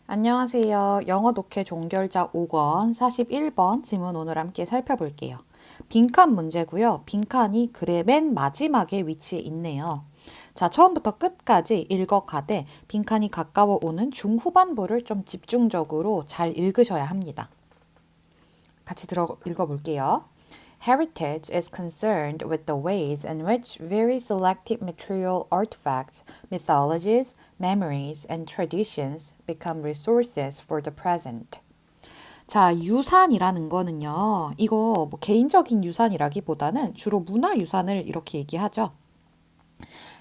안녕하세요. 영어 독해 종결자 5권 41번 지문 오늘 함께 살펴볼게요. 빈칸 문제고요. 빈칸이 글의 맨 마지막에 위치해 있네요. 자, 처음부터 끝까지 읽어가되 빈칸이 가까워 오는 중후반부를 좀 집중적으로 잘 읽으셔야 합니다. 같이 읽어볼게요. Heritage is concerned with the ways in which very selected material artifacts, mythologies, memories, and traditions become resources for the present. 자, 유산이라는 거는요, 이거 뭐 개인적인 유산이라기보다는 주로 문화유산을 이렇게 얘기하죠.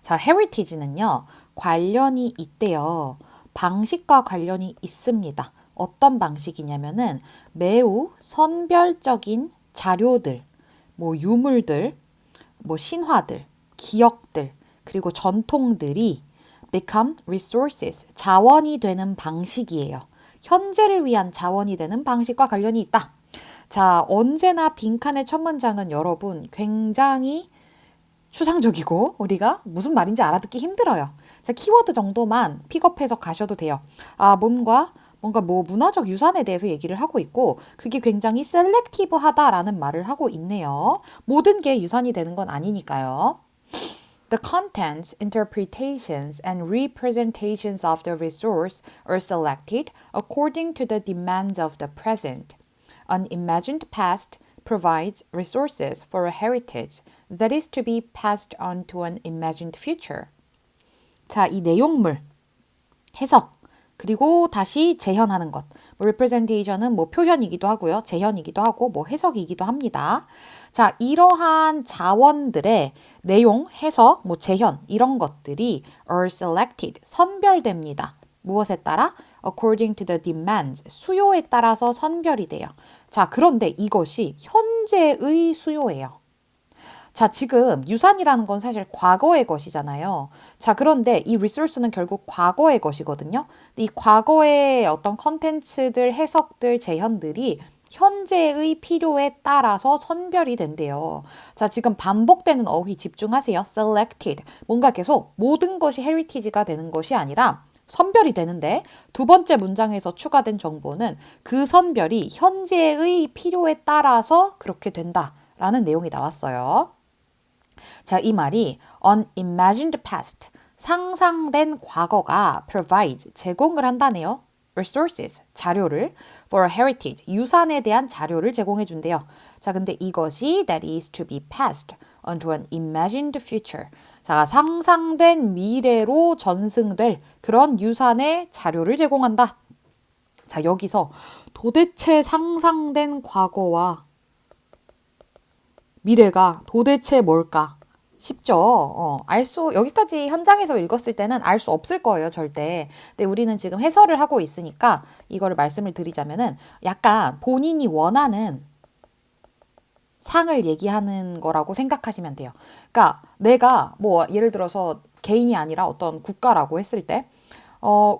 자, heritage는요, 관련이 있대요. 방식과 관련이 있습니다. 어떤 방식이냐면은 매우 선별적인 자료들, 뭐 유물들, 뭐 신화들, 기억들, 그리고 전통들이 become resources, 자원이 되는 방식이에요. 현재를 위한 자원이 되는 방식과 관련이 있다. 자, 언제나 빈칸의 첫 문장은 여러분 굉장히 추상적이고 우리가 무슨 말인지 알아듣기 힘들어요. 자, 키워드 정도만 픽업해서 가셔도 돼요. 아, 뭔가 뭐 문화적 유산에 대해서 얘기를 하고 있고 그게 굉장히 셀렉티브하다라는 말을 하고 있네요. 모든 게 유산이 되는 건 아니니까요. The contents, interpretations, and representations of the resource are selected according to the demands of the present. An imagined past provides resources for a heritage that is to be passed on to an imagined future. 자, 이 내용물, 해석, 그리고 다시 재현하는 것. 뭐 representation은 뭐 표현이기도 하고요. 재현이기도 하고 뭐 해석이기도 합니다. 자, 이러한 자원들의 내용, 해석, 뭐 재현 이런 것들이 are selected, 선별됩니다. 무엇에 따라? According to the demands, 수요에 따라서 선별이 돼요. 자, 그런데 이것이 현재의 수요예요. 자, 지금 유산이라는 건 사실 과거의 것이잖아요. 자, 그런데 이 리소스는 결국 과거의 것이거든요. 이 과거의 어떤 컨텐츠들, 해석들, 재현들이 현재의 필요에 따라서 선별이 된대요. 자, 지금 반복되는 어휘 집중하세요. selected. 뭔가 계속 모든 것이 heritage가 되는 것이 아니라 선별이 되는데 두 번째 문장에서 추가된 정보는 그 선별이 현재의 필요에 따라서 그렇게 된다라는 내용이 나왔어요. 자, 이 말이 unimagined past, 상상된 과거가 provides, 제공을 한다네요. resources, 자료를 for heritage, 유산에 대한 자료를 제공해 준대요. 자, 근데 이것이 that is to be passed onto an imagined future. 자, 상상된 미래로 전승될 그런 유산의 자료를 제공한다. 자, 여기서 도대체 상상된 과거와 미래가 도대체 뭘까? 쉽죠. 여기까지 현장에서 읽었을 때는 알 수 없을 거예요, 절대. 근데 우리는 지금 해설을 하고 있으니까 이거를 말씀을 드리자면은 약간 본인이 원하는 상을 얘기하는 거라고 생각하시면 돼요. 그러니까 내가 뭐 예를 들어서 개인이 아니라 어떤 국가라고 했을 때,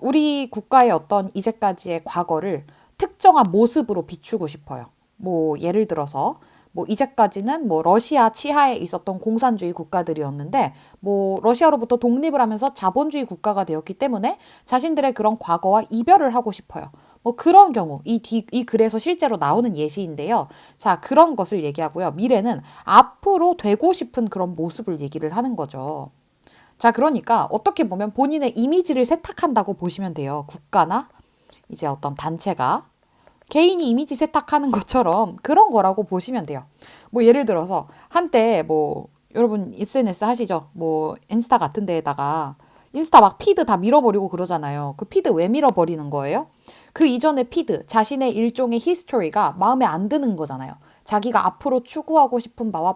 우리 국가의 어떤 이제까지의 과거를 특정한 모습으로 비추고 싶어요. 뭐 예를 들어서 뭐 이제까지는 뭐 러시아 치하에 있었던 공산주의 국가들이었는데 뭐 러시아로부터 독립을 하면서 자본주의 국가가 되었기 때문에 자신들의 그런 과거와 이별을 하고 싶어요. 뭐 그런 경우 이 글에서 실제로 나오는 예시인데요. 자, 그런 것을 얘기하고요. 미래는 앞으로 되고 싶은 그런 모습을 얘기를 하는 거죠. 자, 그러니까 어떻게 보면 본인의 이미지를 세탁한다고 보시면 돼요. 국가나 이제 어떤 단체가 개인이 이미지 세탁하는 것처럼 그런 거라고 보시면 돼요. 뭐 예를 들어서 한때 뭐 여러분 SNS 하시죠? 뭐 인스타 같은 데에다가 인스타 막 피드 다 밀어버리고 그러잖아요. 그 피드 왜 밀어버리는 거예요? 그 이전의 피드, 자신의 일종의 히스토리가 마음에 안 드는 거잖아요. 자기가 앞으로 추구하고 싶은 바와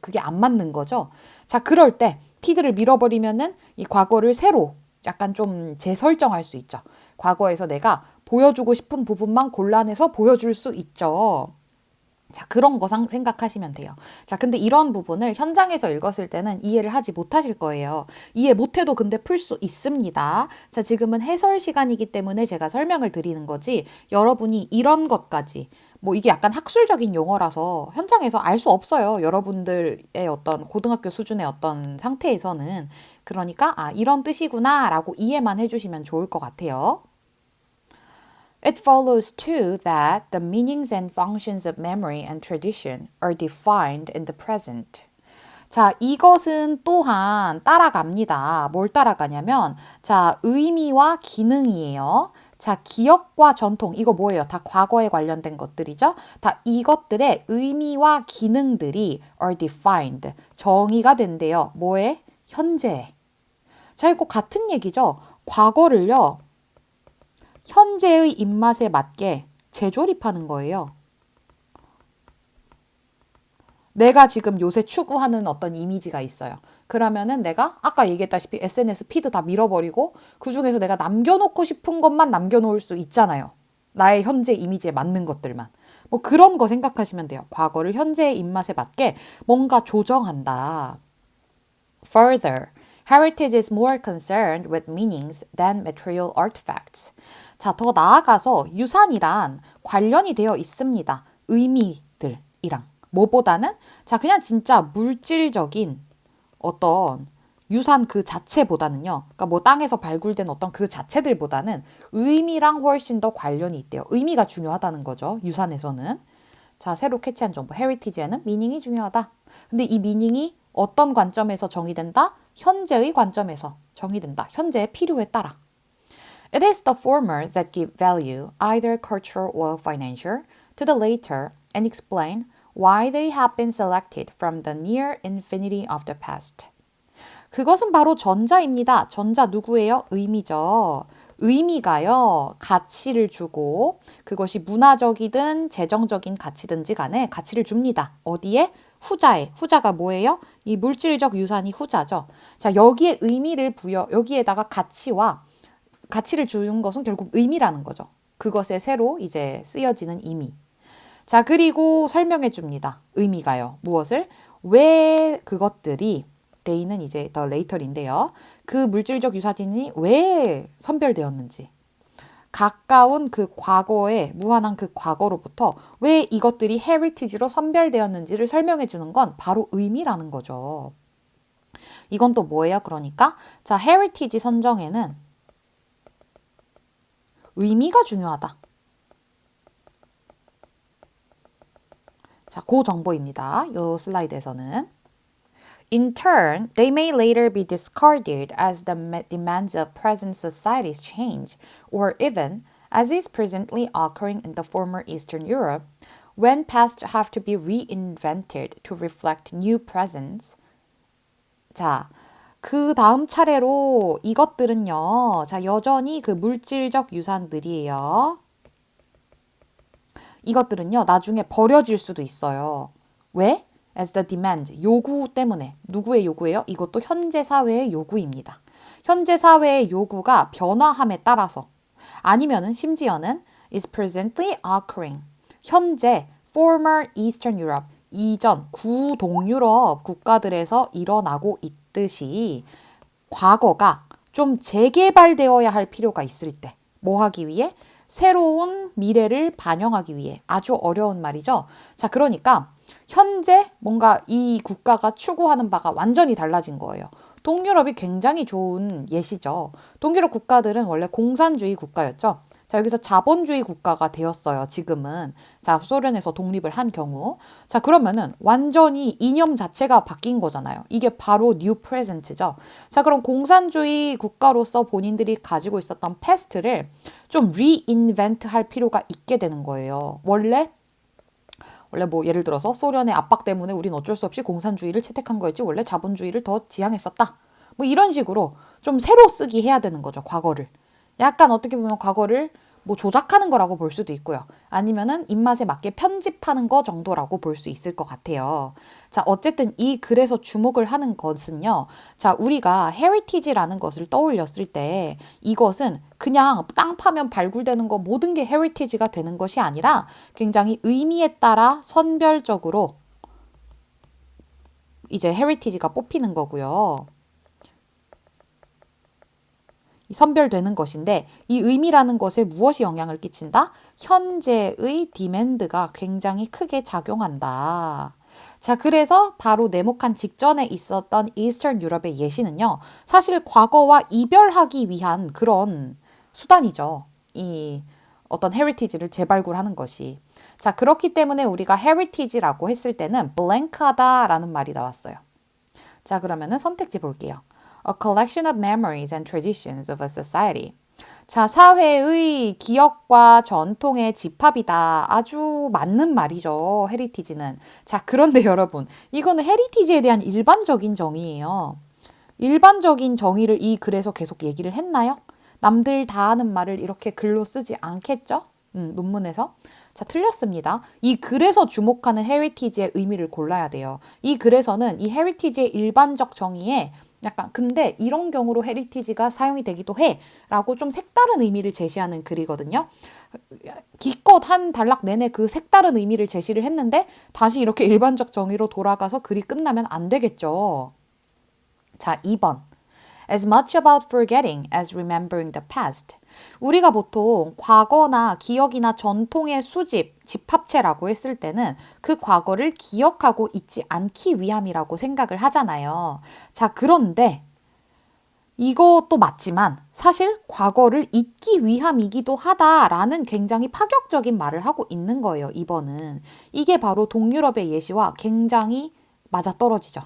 그게 안 맞는 거죠. 자, 그럴 때 피드를 밀어버리면은 이 과거를 새로 약간 좀 재설정할 수 있죠. 과거에서 내가 보여주고 싶은 부분만 골라내서 보여줄 수 있죠. 자, 그런 거 생각하시면 돼요. 자, 근데 이런 부분을 현장에서 읽었을 때는 이해를 하지 못하실 거예요. 이해 못해도 근데 풀 수 있습니다. 자, 지금은 해설 시간이기 때문에 제가 설명을 드리는 거지, 여러분이 이런 것까지, 뭐 이게 약간 학술적인 용어라서 현장에서 알 수 없어요. 여러분들의 어떤 고등학교 수준의 어떤 상태에서는. 그러니까, 아, 이런 뜻이구나, 라고 이해만 해주시면 좋을 것 같아요. It follows too that the meanings and functions of memory and tradition are defined in the present. 자, 이것은 또한 따라갑니다. 뭘 따라가냐면, 자, 의미와 기능이에요. 자, 기억과 전통, 이거 뭐예요? 다 과거에 관련된 것들이죠? 다 이것들의 의미와 기능들이 are defined, 정의가 된대요. 뭐에? 현재. 자, 이거 같은 얘기죠? 과거를요, 현재의 입맛에 맞게 재조립하는 거예요. 내가 지금 요새 추구하는 어떤 이미지가 있어요. 그러면은 내가 아까 얘기했다시피 SNS 피드 다 밀어버리고 그중에서 내가 남겨놓고 싶은 것만 남겨놓을 수 있잖아요. 나의 현재 이미지에 맞는 것들만. 뭐 그런 거 생각하시면 돼요. 과거를 현재의 입맛에 맞게 뭔가 조정한다. Further, heritage is more concerned with meanings than material artifacts. 자, 더 나아가서 유산이란 관련이 되어 있습니다. 의미들이랑. 뭐보다는 자 그냥 진짜 물질적인 어떤 유산 그 자체보다는요. 그러니까 뭐 땅에서 발굴된 어떤 그 자체들보다는 의미랑 훨씬 더 관련이 있대요. 의미가 중요하다는 거죠. 유산에서는. 자, 새로 캐치한 정보. 헤리티지에는 미닝이 중요하다. 근데 이 미닝이 어떤 관점에서 정의된다? 현재의 관점에서 정의된다. 현재의 필요에 따라. It is the former that give value, either cultural or financial, to the later and explain why they have been selected from the near infinity of the past. 그것은 바로 전자입니다. 전자 누구예요? 의미죠. 의미가요, 가치를 주고 그것이 문화적이든 재정적인 가치든지 간에 가치를 줍니다. 어디에? 후자에. 후자가 뭐예요? 이 물질적 유산이 후자죠. 자, 여기에 의미를 여기에다가 가치를 주는 것은 결국 의미라는 거죠. 그것에 새로 이제 쓰여지는 의미. 자, 그리고 설명해 줍니다. 의미가요. 무엇을? 왜 그것들이 they는 이제 the later인데요. 그 물질적 유산이 왜 선별되었는지. 가까운 그 과거에 무한한 그 과거로부터 왜 이것들이 heritage로 선별되었는지를 설명해 주는 건 바로 의미라는 거죠. 이건 또 뭐예요? 그러니까 자, heritage 선정에는 의미가 중요하다. 자, 그 정보입니다. 이 슬라이드에서는. In turn, they may later be discarded as the demands of present societies change, or even, as is presently occurring in the former Eastern Europe, when past have to be reinvented to reflect new presents. 자, 그 다음 차례로 이것들은요, 자, 여전히 그 물질적 유산들이에요. 이것들은요, 나중에 버려질 수도 있어요. 왜? As the demand, 요구 때문에. 누구의 요구예요? 이것도 현재 사회의 요구입니다. 현재 사회의 요구가 변화함에 따라서 아니면은 심지어는 is presently occurring. 현재 former Eastern Europe, 이전 구동유럽 국가들에서 일어나고 있듯이 과거가 좀 재개발되어야 할 필요가 있을 때 뭐 하기 위해? 새로운 미래를 반영하기 위해. 아주 어려운 말이죠. 자, 그러니까 현재 뭔가 이 국가가 추구하는 바가 완전히 달라진 거예요. 동유럽이 굉장히 좋은 예시죠. 동유럽 국가들은 원래 공산주의 국가였죠. 자, 여기서 자본주의 국가가 되었어요. 지금은. 자, 소련에서 독립을 한 경우. 자, 그러면은 완전히 이념 자체가 바뀐 거잖아요. 이게 바로 뉴 프레젠트죠. 자, 그럼 공산주의 국가로서 본인들이 가지고 있었던 패스트를 좀 리인벤트 할 필요가 있게 되는 거예요. 원래 뭐 예를 들어서 소련의 압박 때문에 우린 어쩔 수 없이 공산주의를 채택한 거였지 원래 자본주의를 더 지향했었다. 뭐 이런 식으로 좀 새로 쓰기 해야 되는 거죠. 과거를. 약간 어떻게 보면 과거를 뭐 조작하는 거라고 볼 수도 있고요. 아니면은 입맛에 맞게 편집하는 거 정도라고 볼 수 있을 것 같아요. 자, 어쨌든 이 글에서 주목을 하는 것은요. 자, 우리가 heritage라는 것을 떠올렸을 때 이것은 그냥 땅 파면 발굴되는 거 모든 게 heritage가 되는 것이 아니라 굉장히 의미에 따라 선별적으로 이제 heritage가 뽑히는 거고요. 선별되는 것인데 이 의미라는 것에 무엇이 영향을 끼친다? 현재의 디맨드가 굉장히 크게 작용한다. 자, 그래서 바로 네모칸 직전에 있었던 이스턴 유럽의 예시는요. 사실 과거와 이별하기 위한 그런 수단이죠. 이 어떤 heritage를 재발굴하는 것이. 자, 그렇기 때문에 우리가 heritage라고 했을 때는 blank하다라는 말이 나왔어요. 자, 그러면은 선택지 볼게요. A collection of memories and traditions of a society. 자, 사회의 기억과 전통의 집합이다. 아주 맞는 말이죠. 헤리티지는. 자, 그런데 여러분, 이거는 헤리티지에 대한 일반적인 정의예요. 일반적인 정의를 이 글에서 계속 얘기를 했나요? 남들 다 하는 말을 이렇게 글로 쓰지 않겠죠? 논문에서. 자, 틀렸습니다. 이 글에서 주목하는 헤리티지의 의미를 골라야 돼요. 이 글에서는 이 헤리티지의 일반적 정의에 약간 근데 이런 경우로 헤리티지가 사용이 되기도 해 라고 좀 색다른 의미를 제시하는 글이거든요. 기껏 한 단락 내내 그 색다른 의미를 제시를 했는데 다시 이렇게 일반적 정의로 돌아가서 글이 끝나면 안 되겠죠. 자, 2번. As much about forgetting as remembering the past. 우리가 보통 과거나 기억이나 전통의 수집, 집합체라고 했을 때는 그 과거를 기억하고 있지 않기 위함이라고 생각을 하잖아요. 자, 그런데 이것도 맞지만 사실 과거를 잊기 위함이기도 하다라는 굉장히 파격적인 말을 하고 있는 거예요, 2번은. 이게 바로 동유럽의 예시와 굉장히 맞아떨어지죠.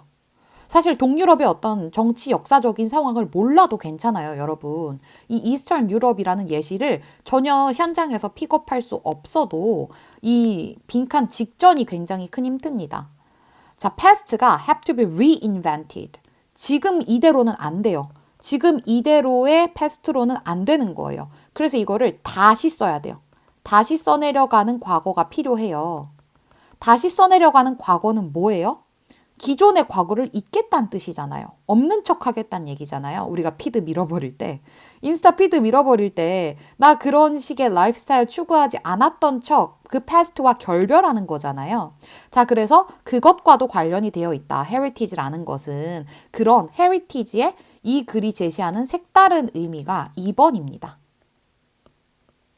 사실 동유럽의 어떤 정치 역사적인 상황을 몰라도 괜찮아요, 여러분. 이 이스턴 유럽이라는 예시를 전혀 현장에서 픽업할 수 없어도 이 빈칸 직전이 굉장히 큰 힘듭니다. 자, past가 have to be reinvented. 지금 이대로는 안 돼요. 지금 이대로의 past로는 안 되는 거예요. 그래서 이거를 다시 써야 돼요. 다시 써내려가는 과거가 필요해요. 다시 써내려가는 과거는 뭐예요? 기존의 과거를 잊겠다는 뜻이잖아요. 없는 척 하겠다는 얘기잖아요. 우리가 피드 밀어버릴 때. 인스타 피드 밀어버릴 때 나 그런 식의 라이프스타일 추구하지 않았던 척 그 패스트와 결별하는 거잖아요. 자, 그래서 그것과도 관련이 되어 있다. 헤리티지라는 것은 그런 헤리티지에 이 글이 제시하는 색다른 의미가 2번입니다.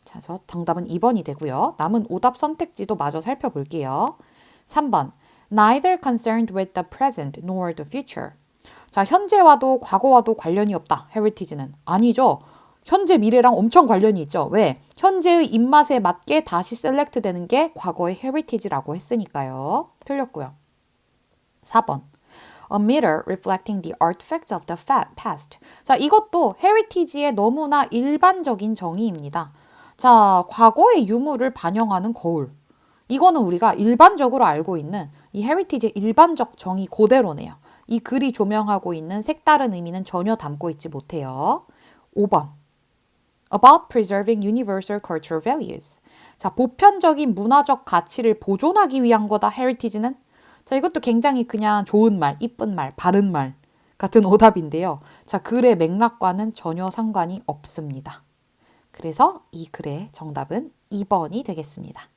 자, 저 정답은 2번이 되고요. 남은 오답 선택지도 마저 살펴볼게요. 3번. Neither concerned with the present nor the future. 자, 현재와도 과거와도 관련이 없다. 헤리티지는. 아니죠. 현재 미래랑 엄청 관련이 있죠. 왜? 현재의 입맛에 맞게 다시 셀렉트 되는 게 과거의 헤리티지라고 했으니까요. 틀렸고요. 4번. A mirror reflecting the artifacts of the past. 자, 이것도 헤리티지의 너무나 일반적인 정의입니다. 자, 과거의 유물을 반영하는 거울. 이거는 우리가 일반적으로 알고 있는 이 헤리티지의 일반적 정의 그대로네요. 이 글이 조명하고 있는 색다른 의미는 전혀 담고 있지 못해요. 5번. About preserving universal cultural values. 자, 보편적인 문화적 가치를 보존하기 위한 거다, 헤리티지는. 자, 이것도 굉장히 그냥 좋은 말, 이쁜 말, 바른 말 같은 오답인데요. 자, 글의 맥락과는 전혀 상관이 없습니다. 그래서 이 글의 정답은 2번이 되겠습니다.